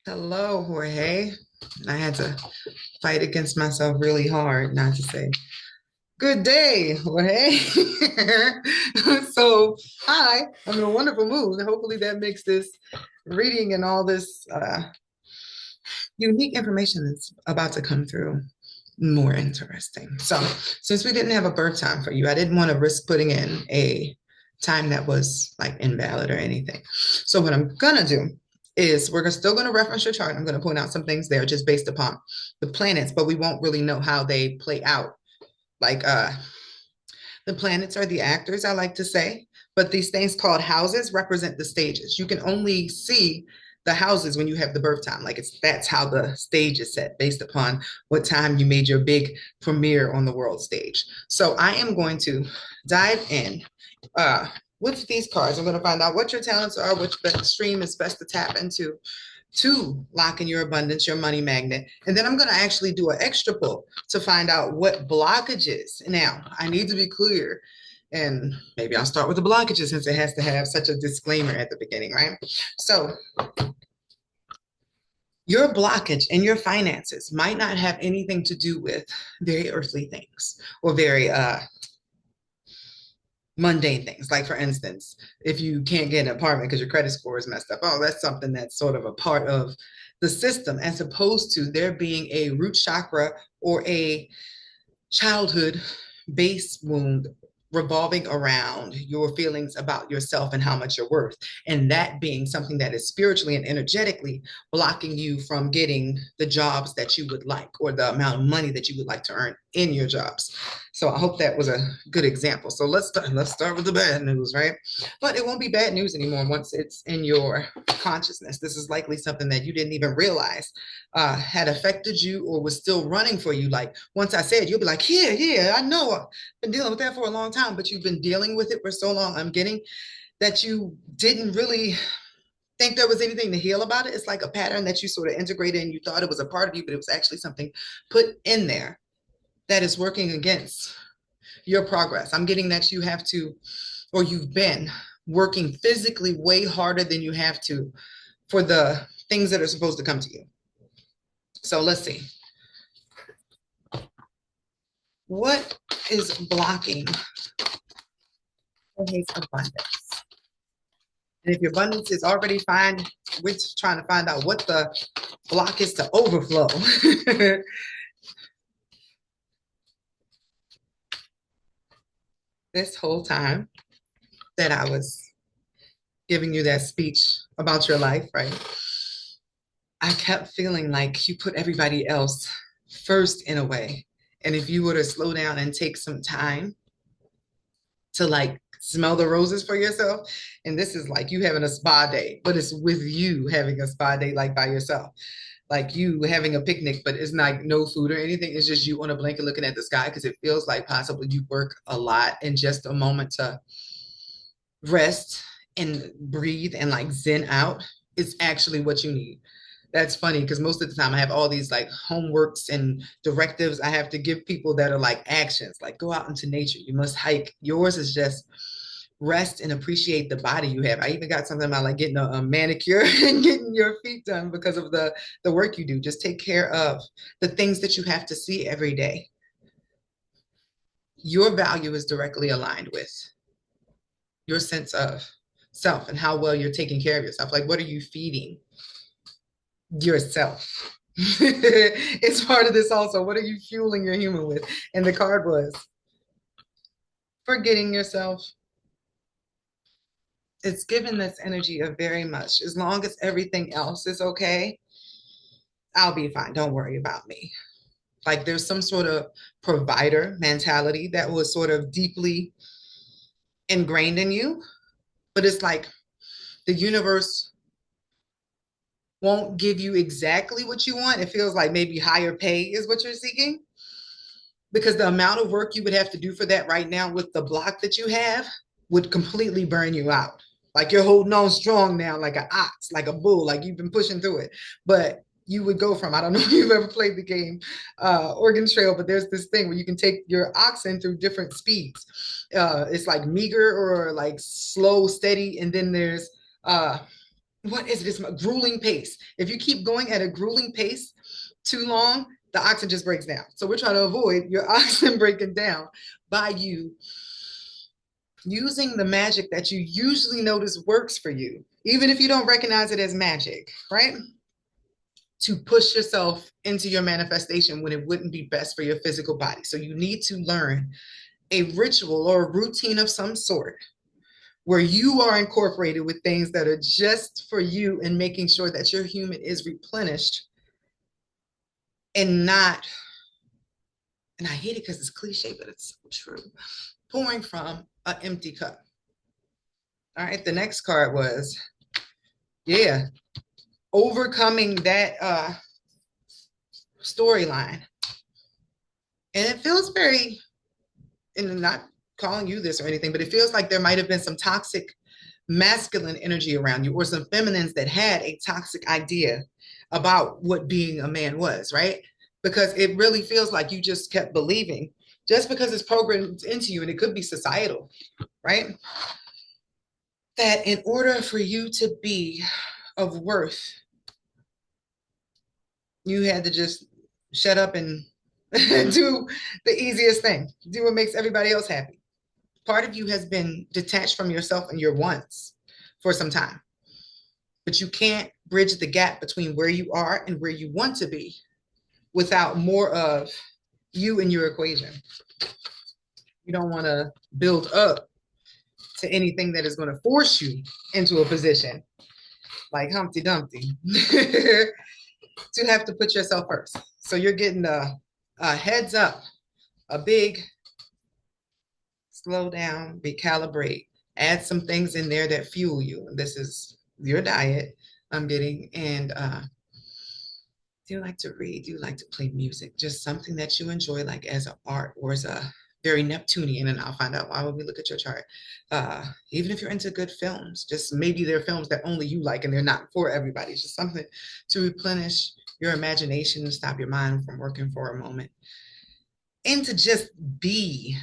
Hello, Jorge. I had to fight against myself really hard not to say good day, Jorge. So, hi, I'm in a wonderful mood. Hopefully, that makes this reading and all this unique information that's about to come through more interesting. So, since we didn't have a birth time for you, I didn't want to risk putting in a time that was like invalid or anything. So, what I'm gonna do is we're still going to reference your chart. I'm going to point out some things there just based upon the planets, but we won't really know how they play out. Like the planets are the actors, I like to say, but these things called houses represent the stages. You can only see the houses when you have the birth time. Like that's how the stage is set based upon what time you made your big premiere on the world stage. So I am going to dive in uh, with these cards. I'm going to find out what your talents are, which stream is best to tap into to lock in your abundance, your money magnet. And then I'm going to actually do an extra pull to find out what blockages. Now, I need to be clear, and maybe I'll start with the blockages since it has to have such a disclaimer at the beginning, right? So, your blockage in your finances might not have anything to do with very earthly things or very mundane things. Like, for instance, if you can't get an apartment because your credit score is messed up, oh, that's something that's sort of a part of the system, as opposed to there being a root chakra or a childhood base wound revolving around your feelings about yourself and how much you're worth. And that being something that is spiritually and energetically blocking you from getting the jobs that you would like or the amount of money that you would like to earn in your jobs. So I hope that was a good example. So let's start with the bad news, right? But it won't be bad news anymore once it's in your consciousness. This is likely something that you didn't even realize had affected you or was still running for you. Like once I said, you'll be like, yeah, I know. I've been dealing with that for a long time, but you've been dealing with it for so long. I'm getting that you didn't really think there was anything to heal about it. It's like a pattern that you sort of integrated and you thought it was a part of you, but it was actually something put in there that is working against your progress. I'm getting that you have to, or you've been working physically way harder than you have to for the things that are supposed to come to you. So let's see. What is blocking his abundance? And if your abundance is already fine, we're just trying to find out what the block is to overflow. This whole time that I was giving you that speech about your life, right? I kept feeling like you put everybody else first in a way. And if you were to slow down and take some time to like smell the roses for yourself, and this is like you having a spa day, but it's with you having a spa day like by yourself. Like you having a picnic, but it's not no food or anything. It's just you on a blanket looking at the sky because it feels like possibly you work a lot and just a moment to rest and breathe and like zen out is actually what you need. That's funny because most of the time I have all these like homeworks and directives I have to give people that are like actions, like go out into nature. You must hike. Yours is just rest and appreciate the body you have. I even got something about like getting a manicure and getting your feet done because of the work you do. Just take care of the things that you have to see every day. Your value is directly aligned with your sense of self and how well you're taking care of yourself. Like, what are you feeding yourself? It's part of this also. What are you fueling your human with? And the card was forgetting yourself. It's given this energy of very much, as long as everything else is okay, I'll be fine. Don't worry about me. Like there's some sort of provider mentality that was sort of deeply ingrained in you, but it's like the universe won't give you exactly what you want. It feels like maybe higher pay is what you're seeking because the amount of work you would have to do for that right now with the block that you have would completely burn you out. Like you're holding on strong now, like an ox, like a bull, like you've been pushing through it. But you would go from, I don't know if you've ever played the game Oregon Trail, but there's this thing where you can take your oxen through different speeds. It's like meager or like slow, steady. And then there's what is this grueling pace? If you keep going at a grueling pace too long, the oxygen just breaks down. So we're trying to avoid your oxygen breaking down by you using the magic that you usually notice works for you, even if you don't recognize it as magic, right? To push yourself into your manifestation when it wouldn't be best for your physical body. So you need to learn a ritual or a routine of some sort where you are incorporated with things that are just for you and making sure that your human is replenished and not, and I hate it because it's cliche, but it's so true, pouring from an empty cup. All right, the next card was, yeah, overcoming that storyline. And it feels very, and not calling you this or anything, but it feels like there might have been some toxic masculine energy around you or some feminines that had a toxic idea about what being a man was, right? Because it really feels like you just kept believing just because it's programmed into you, and it could be societal, right? That in order for you to be of worth, you had to just shut up and do the easiest thing, do what makes everybody else happy. Part of you has been detached from yourself and your wants for some time, but you can't bridge the gap between where you are and where you want to be without more of you in your equation. You don't want to build up to anything that is going to force you into a position like Humpty Dumpty to have to put yourself first. So you're getting a heads up, a big slow down, recalibrate, add some things in there that fuel you. This is your diet I'm getting. And do you like to read? Do you like to play music? Just something that you enjoy, like as an art or as a very Neptunian, and I'll find out why when we look at your chart. Even if you're into good films, just maybe they're films that only you like and they're not for everybody. It's just something to replenish your imagination and stop your mind from working for a moment. And to just be,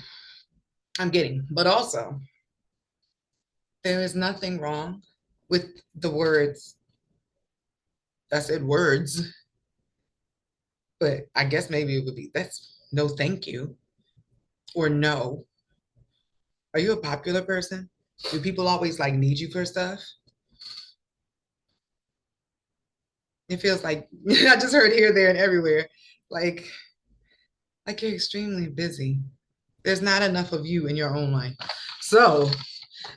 I'm getting, but also there is nothing wrong with the words. I said words, but I guess maybe it would be that's no thank you or no. Are you a popular person? Do people always like need you for stuff? It feels like I just heard here, there, and everywhere. Like like you're extremely busy. There's not enough of you in your own life. So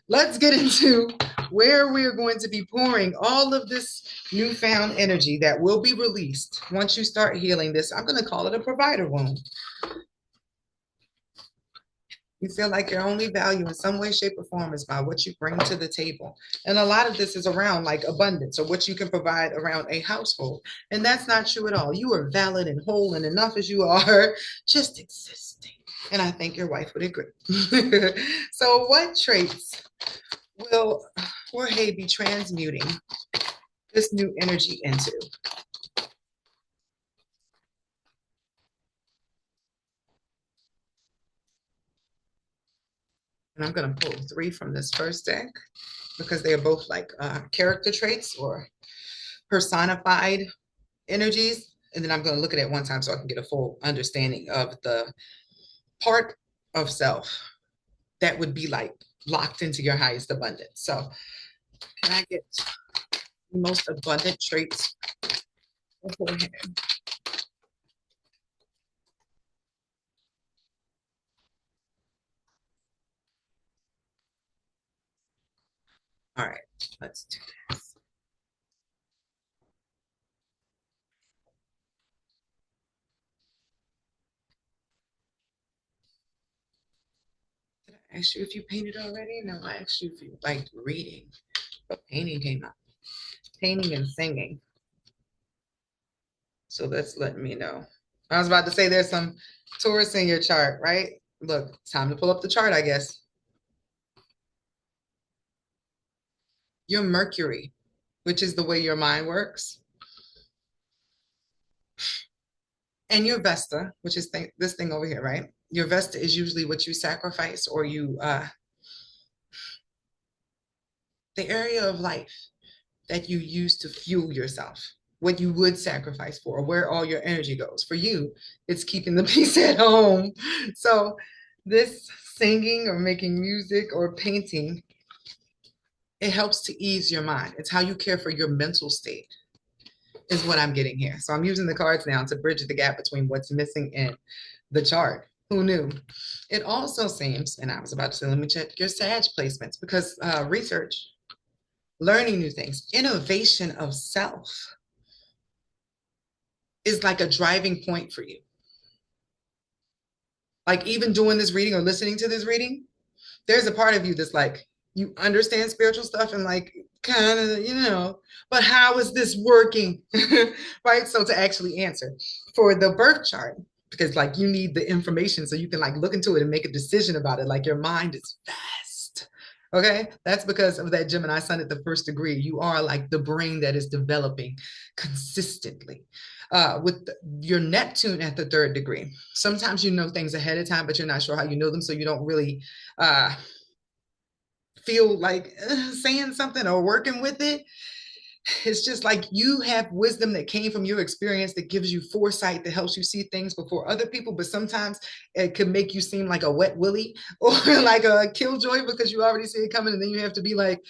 let's get into where we're going to be pouring all of this newfound energy that will be released once you start healing this. I'm going to call it a provider wound. You feel like your only value in some way, shape, or form is by what you bring to the table. And a lot of this is around like abundance or what you can provide around a household. And that's not true at all. You are valid and whole and enough as you are, just existing. And I think your wife would agree. So, what traits will Jorge be transmuting this new energy into? And I'm going to pull three from this first deck because they are both like character traits or personified energies. And then I'm going to look at it one time so I can get a full understanding of the part of self that would be like locked into your highest abundance. So, can I get the most abundant traits beforehand? All right, let's do this. Did I ask you if you painted already? No, I asked you if you liked reading, but painting came up. Painting and singing. So that's letting me know. I was about to say there's some Taurus in your chart, right? Look, it's time to pull up the chart, I guess. Your Mercury, which is the way your mind works, and your Vesta, which is this thing over here, right? Your Vesta is usually what you sacrifice or you, the area of life that you use to fuel yourself, what you would sacrifice for, or where all your energy goes. For you, it's keeping the peace at home. So this singing or making music or painting, it helps to ease your mind. It's how you care for your mental state, is what I'm getting here. So I'm using the cards now to bridge the gap between what's missing in the chart. Who knew? It also seems, and I was about to say, let me check your Sag placements, because research, learning new things, innovation of self is like a driving point for you. Like even doing this reading or listening to this reading, there's a part of you that's like, you understand spiritual stuff and like kind of, but how is this working? Right? So to actually answer for the birth chart, because like you need the information so you can like look into it and make a decision about it. Like your mind is fast. Okay. That's because of that Gemini sun at the first degree. You are like the brain that is developing consistently. With your Neptune at the third degree, sometimes you know things ahead of time, but you're not sure how you know them. So you don't really feel like saying something or working with it. It's just like you have wisdom that came from your experience that gives you foresight that helps you see things before other people. But sometimes it can make you seem like a wet willy or like a killjoy because you already see it coming. And then you have to be like,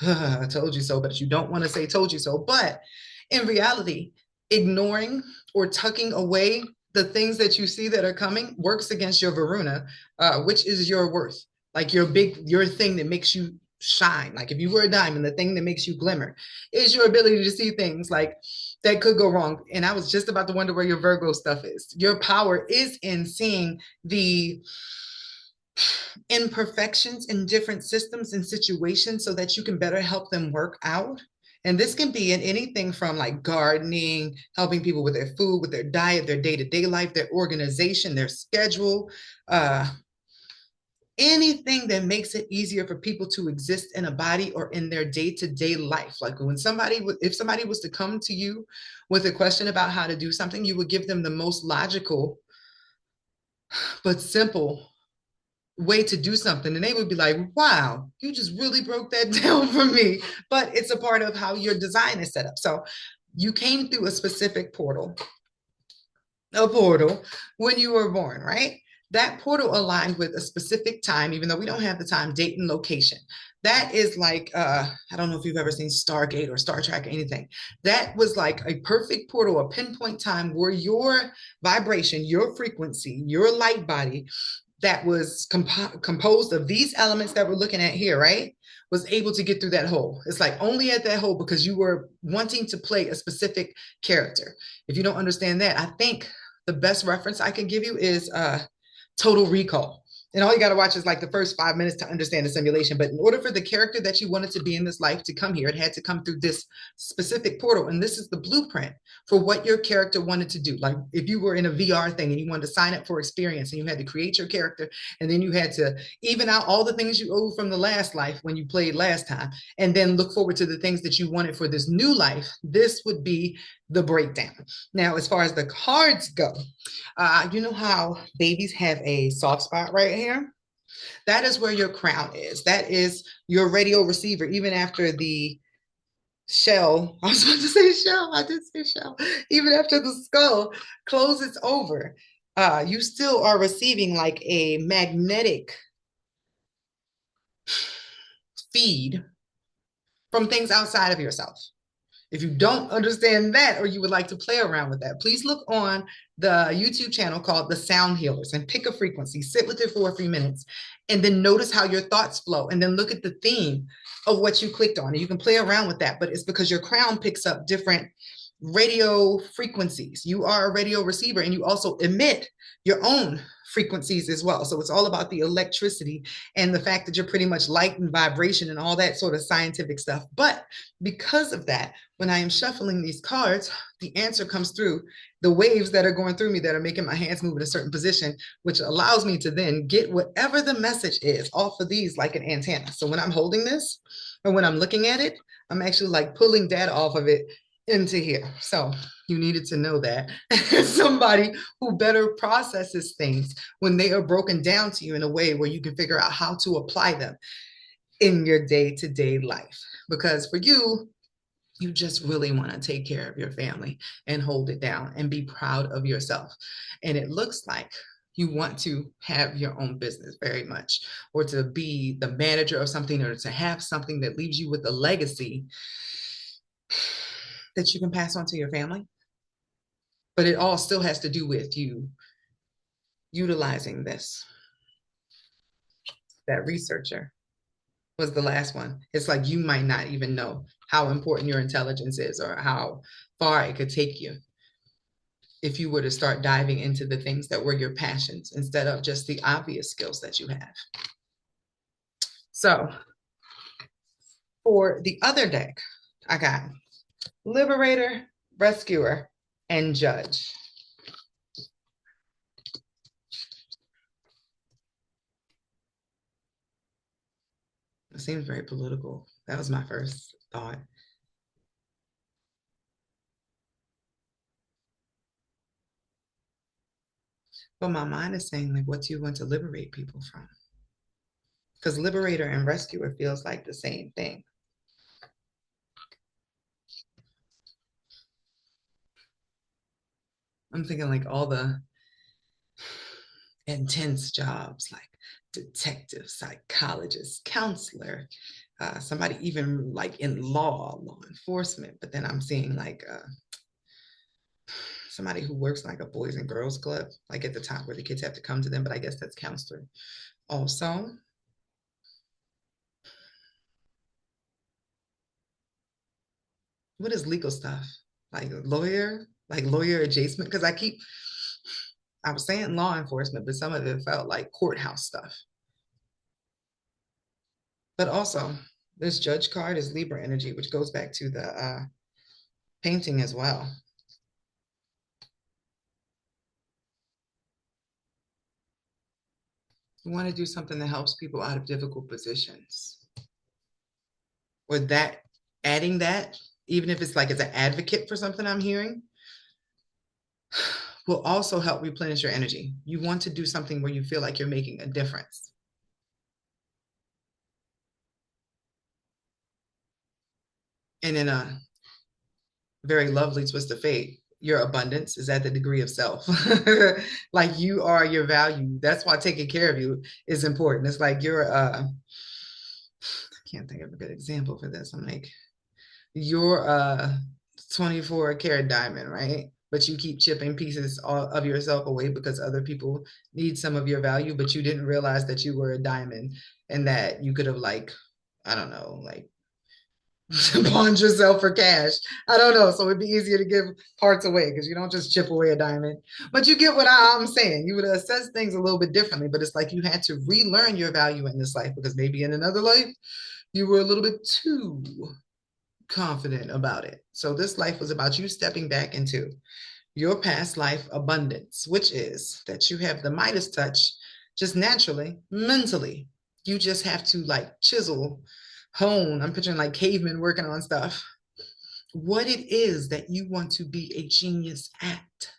I told you so, but you don't want to say told you so. But in reality, ignoring or tucking away the things that you see that are coming works against your Varuna, which is your worth. Like your thing that makes you shine. Like if you were a diamond, the thing that makes you glimmer is your ability to see things like that could go wrong. And I was just about to wonder where your Virgo stuff is. Your power is in seeing the imperfections in different systems and situations so that you can better help them work out. And this can be in anything from like gardening, helping people with their food, with their diet, their day-to-day life, their organization, their schedule, anything that makes it easier for people to exist in a body or in their day-to-day life. Like when if somebody was to come to you with a question about how to do something, you would give them the most logical but simple way to do something. And they would be like, wow, you just really broke that down for me. But it's a part of how your design is set up. So you came through a specific portal, when you were born, right? That portal aligned with a specific time, even though we don't have the time, date, and location. That is like, I don't know if you've ever seen Stargate or Star Trek or anything. That was like a perfect portal, a pinpoint time where your vibration, your frequency, your light body that was composed of these elements that we're looking at here, right? Was able to get through that hole. It's like only at that hole because you were wanting to play a specific character. If you don't understand that, I think the best reference I can give you is Total Recall. And all you got to watch is like the first 5 minutes to understand the simulation. But in order for the character that you wanted to be in this life to come here, it had to come through this specific portal. And this is the blueprint for what your character wanted to do. Like if you were in a VR thing and you wanted to sign up for experience and you had to create your character, and then you had to even out all the things you owed from the last life when you played last time, and then look forward to the things that you wanted for this new life, this would be the breakdown. Now, as far as the cards go, you know how babies have a soft spot right here? That is where your crown is. That is your radio receiver, even after the shell. I was about to say shell. I did say shell. Even after the skull closes over, you still are receiving like a magnetic feed from things outside of yourself. If you don't understand that or you would like to play around with that, please look on the YouTube channel called The Sound Healers and pick a frequency, sit with it for a few minutes, and then notice how your thoughts flow. And then look at the theme of what you clicked on. And you can play around with that, but it's because your crown picks up different radio frequencies. You are a radio receiver and you also emit your own frequencies as well. So it's all about the electricity and the fact that you're pretty much light and vibration and all that sort of scientific stuff. But because of that, when I am shuffling these cards, the answer comes through the waves that are going through me that are making my hands move in a certain position, which allows me to then get whatever the message is off of these like an antenna. So when I'm holding this and when I'm looking at it, I'm actually like pulling data off of it into here. So you needed to know that. Somebody who better processes things when they are broken down to you in a way where you can figure out how to apply them in your day-to-day life. Because for you, You just really want to take care of your family and hold it down and be proud of yourself. And it looks like you want to have your own business very much, or to be the manager of something, or to have something that leaves you with a legacy that you can pass on to your family. But it all still has to do with you utilizing this. That researcher was the last one. It's like you might not even know how important your intelligence is, or how far it could take you if you were to start diving into the things that were your passions instead of just the obvious skills that you have. So for the other deck, I got Liberator, Rescuer, and Judge. It seems very political. That was my first thought. But my mind is saying, like, what do you want to liberate people from? Because Liberator and Rescuer feels like the same thing. I'm thinking like all the intense jobs like detective, psychologist, counselor, somebody even like in law enforcement. But then I'm seeing like somebody who works like a boys and girls club, like at the top where the kids have to come to them, but I guess that's counselor. Also, what is legal stuff? Like lawyer adjacent? Because I was saying law enforcement, but some of it felt like courthouse stuff. But also, this judge card is Libra energy, which goes back to the painting as well. You want to do something that helps people out of difficult positions. Or that, adding that, even if it's like as an advocate for something I'm hearing, will also help replenish your energy. You want to do something where you feel like you're making a difference. And in a very lovely twist of fate, your abundance is at the degree of self. Like you are your value. That's why taking care of you is important. It's like you're I can't think of a good example for this. I'm like, you're a 24 karat diamond, right? But you keep chipping pieces of yourself away because other people need some of your value, but you didn't realize that you were a diamond and that you could have like, I don't know, like pawned yourself for cash. I don't know. So it'd be easier to give parts away because you don't just chip away a diamond. But you get what I'm saying. You would assess things a little bit differently, but it's like you had to relearn your value in this life because maybe in another life you were a little bit too confident about it. So this life was about you stepping back into your past life abundance, which is that you have the Midas touch just naturally, mentally. You just have to like chisel, hone. I'm picturing like cavemen working on stuff. What it is that you want to be a genius at.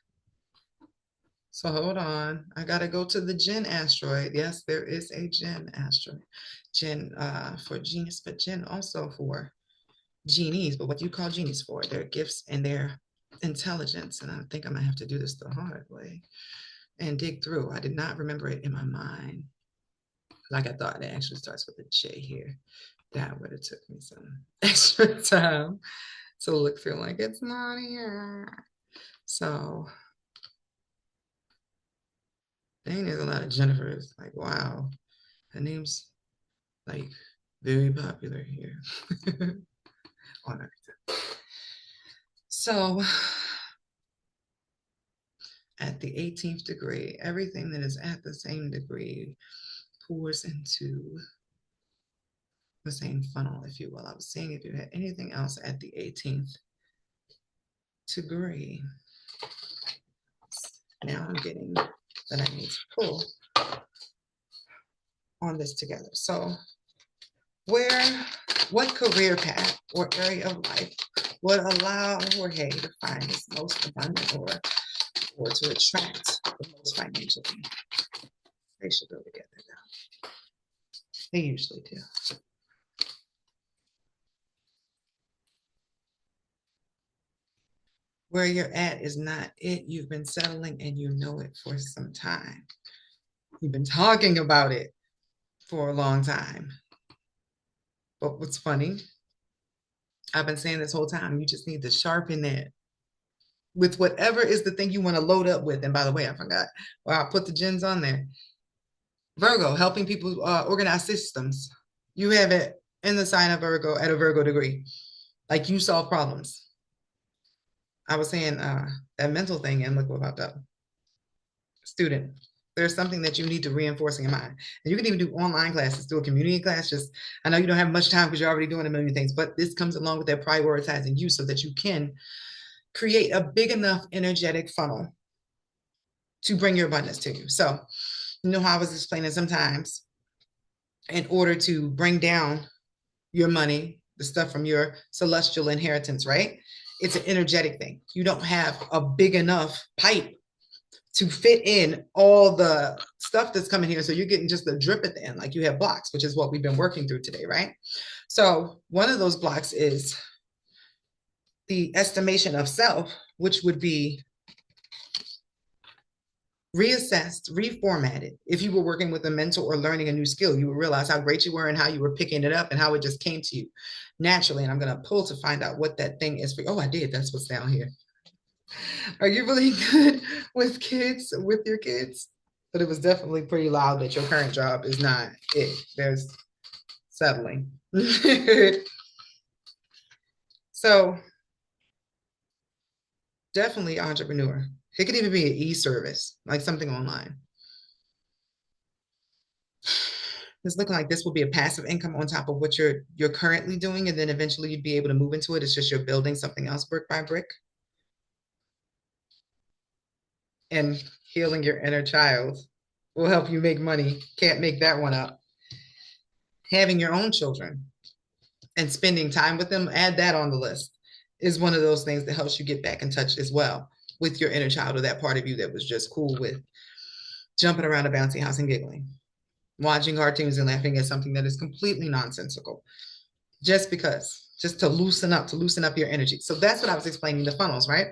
So hold on. I got to go to the Jinn asteroid. Yes, there is a Jinn asteroid. Jinn for genius, but Jinn also for genies. But what do you call genies for? Their gifts and their intelligence. And I think I might have to do this the hard way and dig through. I did not remember it in my mind. Like I thought it actually starts with a J here. That would have took me some extra time to look through like it's not here. So dang, there's a lot of Jennifers. Like, wow. Her name's like very popular here on Earth. So at the 18th degree, everything that is at the same degree pours into the same funnel, if you will. I was seeing if you had anything else at the 18th degree. Now I'm getting that I need to pull on this together. So what career path or area of life would allow Jorge to find his most abundant or to attract the most financially? They should go together now. They usually do. where you're at is not it. You've been settling and you know it for some time. You've been talking about it for a long time. But what's funny, I've been saying this whole time, you just need to sharpen that with whatever is the thing you want to load up with. And by the way, I forgot, well, I put the gens on there. Virgo, helping people organize systems. You have it in the sign of Virgo at a Virgo degree. Like you solve problems. I was saying that mental thing, and look what popped up. Student, there's something that you need to reinforce in your mind. And you can even do online classes, do a community class. Just, I know you don't have much time because you're already doing a million things, but this comes along with that prioritizing you so that you can create a big enough energetic funnel to bring your abundance to you. So, you know how I was explaining sometimes, in order to bring down your money, the stuff from your celestial inheritance, right? It's an energetic thing. You don't have a big enough pipe to fit in all the stuff that's coming here. So you're getting just the drip at the end, like you have blocks, which is what we've been working through today, right? So one of those blocks is the estimation of self, which would be reassessed, reformatted. If you were working with a mentor or learning a new skill, you would realize how great you were and how you were picking it up and how it just came to you naturally. And I'm going to pull to find out what that thing is for you. Oh, I did. That's what's down here. Are you really good with kids, with your kids? But it was definitely pretty loud that your current job is not it. There's settling. So definitely entrepreneur. It could even be an e-service, like something online. It's looking like this will be a passive income on top of what you're currently doing, and then eventually you'd be able to move into it. It's just you're building something else brick by brick. And healing your inner child will help you make money. Can't make that one up. Having your own children and spending time with them, add that on the list, is one of those things that helps you get back in touch as well with your inner child, or that part of you that was just cool with jumping around a bouncy house and giggling, watching cartoons and laughing at something that is completely nonsensical, just because, just to loosen up your energy. So that's what I was explaining, the funnels, right?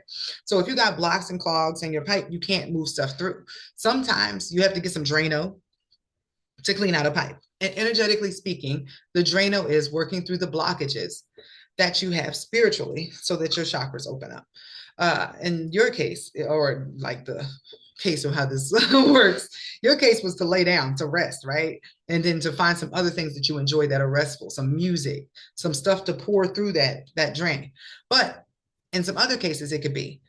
So if you got blocks and clogs in your pipe, you can't move stuff through. Sometimes you have to get some Drano to clean out a pipe. And energetically speaking, the Drano is working through the blockages that you have spiritually so that your chakras open up. In your case, or like the case of how this works, your case was to lay down, to rest, right? And then to find some other things that you enjoy that are restful, some music, some stuff to pour through that drain. But in some other cases, it could be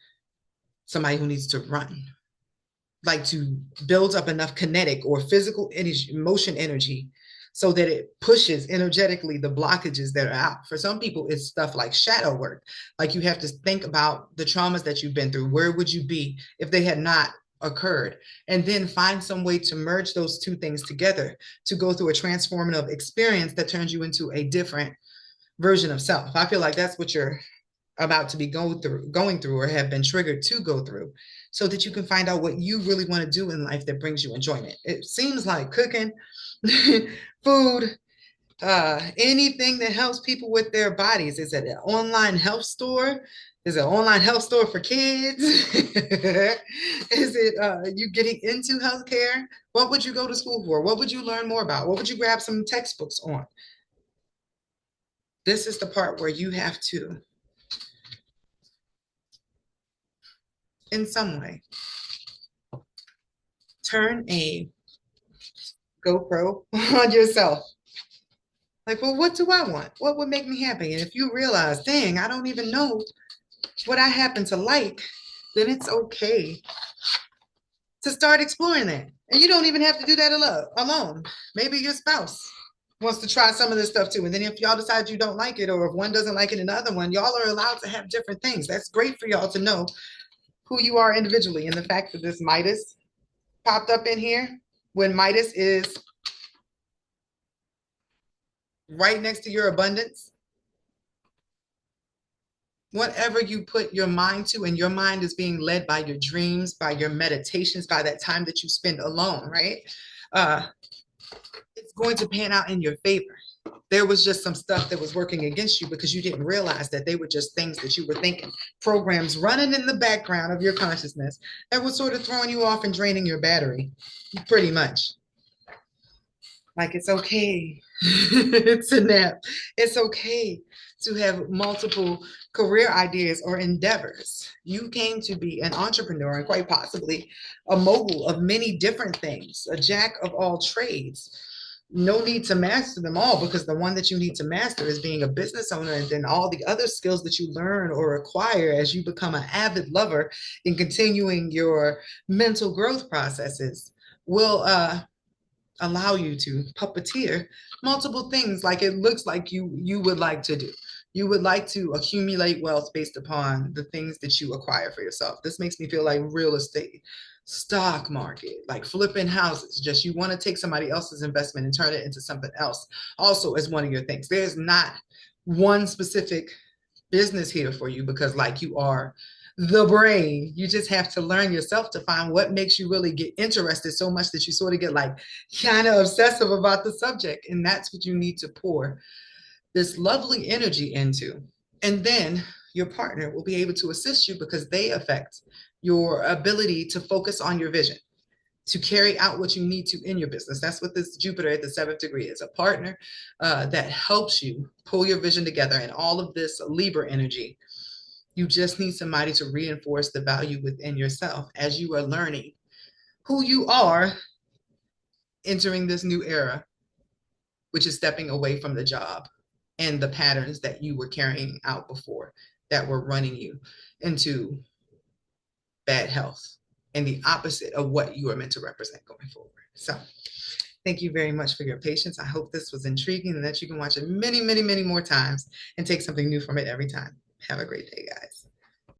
somebody who needs to run, like to build up enough kinetic or physical energy, motion energy, so that it pushes energetically the blockages that are out. For some people, it's stuff like shadow work. Like you have to think about the traumas that you've been through. Where would you be if they had not occurred? And then find some way to merge those two things together to go through a transformative experience that turns you into a different version of self. I feel like that's what you're about to be going through or have been triggered to go through, so that you can find out what you really want to do in life that brings you enjoyment. It seems like cooking, food, anything that helps people with their bodies. Is it an online health store? Is it an online health store for kids? Is it you getting into healthcare? What would you go to school for? What would you learn more about? What would you grab some textbooks on? This is the part where you have to, in some way, turn a GoPro on yourself. Like, well, what do I want? What would make me happy? And if you realize, dang, I don't even know what I happen to like, then it's okay to start exploring that. And you don't even have to do that alone. Maybe your spouse wants to try some of this stuff too. And then if y'all decide you don't like it, or if one doesn't like it and the other one, y'all are allowed to have different things. That's great for y'all to know who you are individually. And the fact that this Midas popped up in here, when Midas is right next to your abundance, whatever you put your mind to, and your mind is being led by your dreams, by your meditations, by that time that you spend alone, right? It's going to pan out in your favor. There was just some stuff that was working against you because you didn't realize that they were just things that you were thinking, programs running in the background of your consciousness that was sort of throwing you off and draining your battery, pretty much. Like it's okay to nap. It's okay to have multiple career ideas or endeavors. You came to be an entrepreneur and quite possibly a mogul of many different things, a jack of all trades. No need to master them all because the one that you need to master is being a business owner, and then all the other skills that you learn or acquire as you become an avid lover in continuing your mental growth processes will allow you to puppeteer multiple things like it looks like you would like to do. You would like to accumulate wealth based upon the things that you acquire for yourself. This makes me feel like real estate, stock market, like flipping houses. Just you want to take somebody else's investment and turn it into something else also as one of your things. There's not one specific business here for you because like you are the brain. You just have to learn yourself to find what makes you really get interested so much that you sort of get like kind of obsessive about the subject. And that's what you need to pour this lovely energy into. And then your partner will be able to assist you because they affect your ability to focus on your vision, to carry out what you need to in your business. That's what this Jupiter at the 7th degree is, a partner that helps you pull your vision together. And all of this Libra energy, you just need somebody to reinforce the value within yourself as you are learning who you are entering this new era, which is stepping away from the job and the patterns that you were carrying out before that were running you into bad health and the opposite of what you are meant to represent going forward. So thank you very much for your patience. I hope this was intriguing and that you can watch it many, many, many more times and take something new from it every time. Have a great day, guys.